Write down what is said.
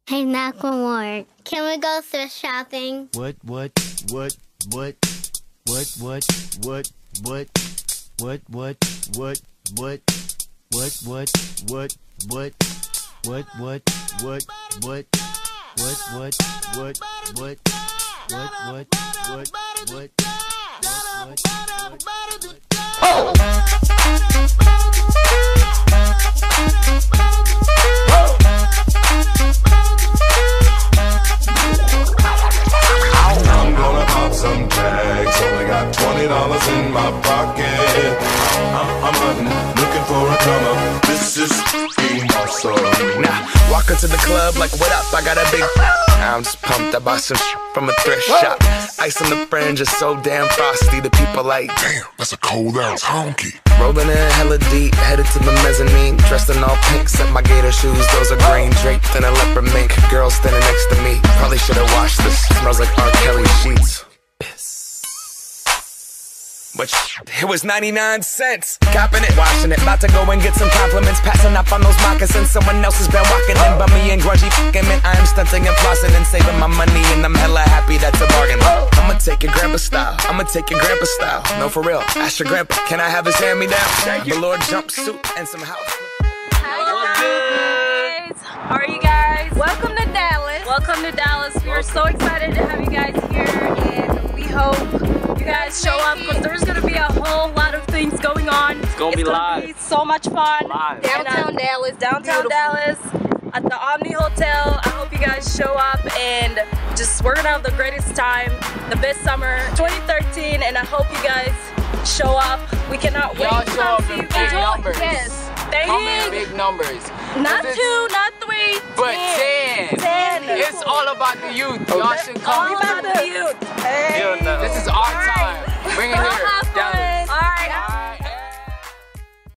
Hey, Macklemore, can we go thrift shopping? What? I'm gonna pop some tags. Only got $20 in my pocket. I'm hunting, looking for a come up. This is being awesome. Now, walk into the club like, what up? I got a big. I'm just pumped. I bought some from a thrift shop. Ice on the fringe is so damn frosty. The people like, Damn, that's a cold ass honky. rolling in hella deep, headed to the mezzanine. Dressed in all pink, set my gator shoes. Those are green, draped in a leopard mink. Girl standing next to me. Probably should've washed this. Smells like R. Kelly sheets. But it was 99 cents. Copping it, washing it. About to go and get some compliments. Passing up on those moccasins. Someone else has been walking in. Bummy and grungy fucking man. I am stunting and flossing and saving my money. And I'm hella happy that's a bargain. I'ma take your grandpa style. I'ma take your grandpa style. No, for real. Ask your grandpa. Can I have his hand-me-down? Velour jumpsuit and some house. Hi guys! How are you guys? Welcome to Dallas. Welcome to Dallas. We are so excited to have you guys here, and we hope you guys show up because there's gonna be a whole lot of things going on. It's gonna be live. Be so much fun. Live. Downtown Dallas. Downtown Dallas at the Omni Hotel. I hope you guys show up and we're gonna have the greatest time, the best summer 2013, and I hope you guys show up. We cannot wait Y'all to show up see in you big guys. numbers. Yes. Come in big numbers. Not 'Cause 2, not 3, but 10. 10. It's all about the youth. Y'all should come. All about the youth.